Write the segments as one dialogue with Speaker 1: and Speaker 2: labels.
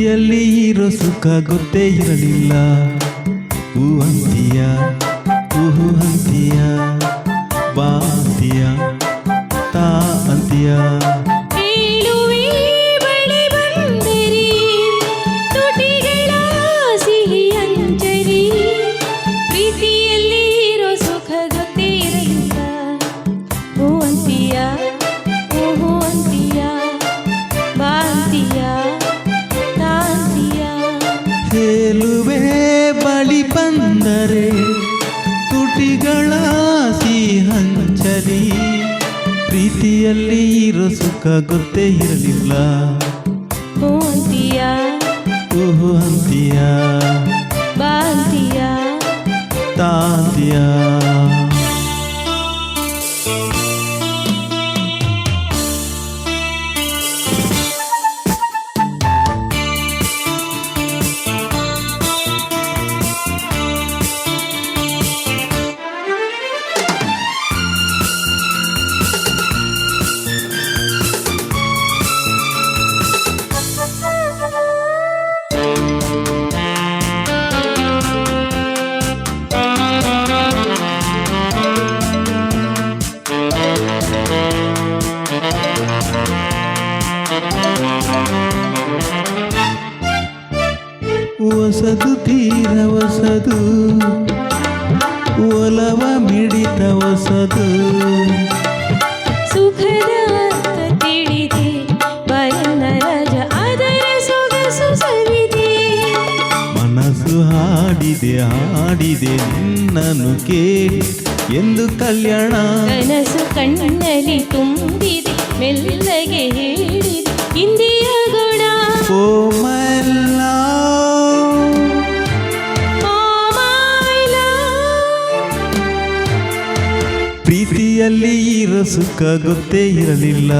Speaker 1: ಪ್ರೀತಿಯಲ್ಲಿ ಇರೋ ಸುಖ ಗೊತ್ತೇ ಇರಲಿಲ್ಲ. ಹೂ ಅಂತೀಯ, ಹೂ ಅಂತೀಯ, ಬಾ ಅಂತೀಯ, ತಾ ಅಂತೀಯ. ಹೇಳುವೆ ಬಳಿ ಬಂದರೆ ತುಟಿಗಳ ಸಿಹಂಚಲಿ, ಪ್ರೀತಿಯಲ್ಲಿ ಇರೋ ಸುಖ ಗೊತ್ತೇ ಇರಲಿಲ್ಲ.
Speaker 2: ಹೂ ಅಂತೀಯ,
Speaker 1: ಹೂ ಅಂತೀಯ,
Speaker 2: ಬಾ ಅಂತೀಯ,
Speaker 1: ತಾ ಅಂತೀಯ. ಹೊಸದು ತೀರ ಹೊಸದು, ಒಲವ ಮಿಡಿತ ಹೊಸದು.
Speaker 2: ಸುಖದ ಅರ್ಥ ತಿಳಿದೆ ಬಯಲ ರಾಜ ಅದರ ಸೊಗಸು ಸವಿದೆ.
Speaker 1: ಮನಸ್ಸು ಹಾಡಿದೆ ಹಾಡಿದೆ ನಿನ್ನನ್ನು ಕೇಳಿ ಎಂದು ಕಲ್ಯಾಣ.
Speaker 2: ಕನಸು ಕಣ್ಣಲ್ಲಿ ತುಂಬಿದೆ ಮೆಲ್ಲಗೆ ಹೇಳಿದೆ ಇಂದಿಯ ಗುಣ.
Speaker 1: ಓ ಮೈ ಲವ್, ಪ್ರೀತಿಯಲ್ಲಿ ಇರೋ ಸುಖ ಗೊತ್ತೇ ಇರಲಿಲ್ಲ.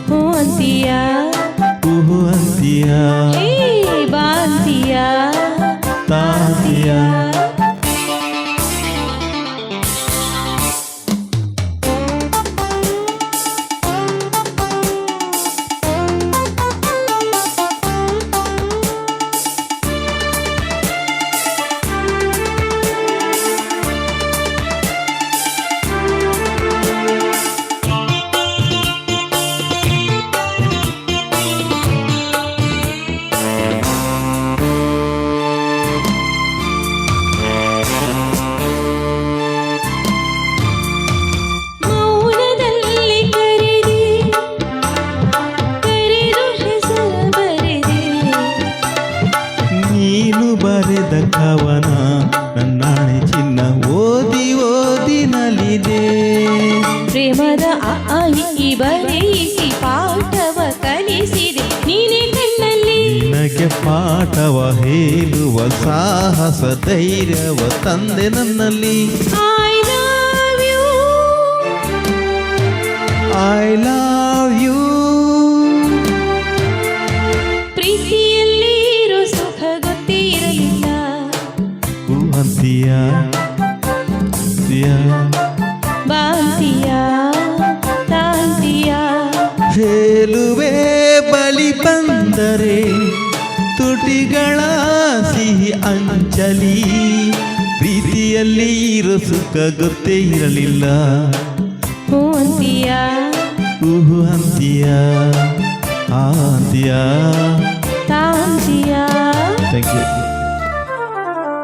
Speaker 2: ಹೂ ಅಂತೀಯ,
Speaker 1: ಹೂ ಅಂತೀಯ,
Speaker 2: ಬಾ ಅಂತೀಯ,
Speaker 1: ತಾ ಅಂತೀಯ. ಬರೆದ ಕವನ ನನ್ನಾಣೆ ಚಿನ್ನ ಓದಿ ಓದಿ ನಲಿದೆ.
Speaker 2: ಪ್ರೇಮದ ಈ ಬರೆಯಿಸಿ ಪಾಠವ ಕಲಿಸಿದೆ ನೀನೆ ಕಣ್ಣಲ್ಲಿ.
Speaker 1: ನಿನಗೆ ಪಾಠವ ಹೇಳುವ ಸಾಹಸ ಧೈರ್ಯವ ತಂದೆ ನನ್ನಲ್ಲಿ.
Speaker 2: I love you,
Speaker 1: I love you.
Speaker 2: ಪ್ರೀತಿಯಲ್ಲಿ ಇರೋ ಸುಖ ಗೊತ್ತೇ ಇರಲಿಲ್ಲ.
Speaker 1: ಹೂ ಅಂತೀಯ,
Speaker 2: ಬಾ ಅಂತೀಯ, ತಾ ಅಂತೀಯ.
Speaker 1: ಹೇಳುವೆ ಬಳಿ ಬಂದರೆ ತುಟಿಗಳ ಸಿಹಿ ಅಂಚಲಿ, ಪ್ರೀತಿಯಲ್ಲಿ ಇರೋ ಸುಖ ಗೊತ್ತೇ ಇರಲಿಲ್ಲ.
Speaker 2: ಹೂ ಅಂತೀಯ,
Speaker 1: ಹೂ ಅಂತೀಯ, ಆ ಅಂತೀಯ.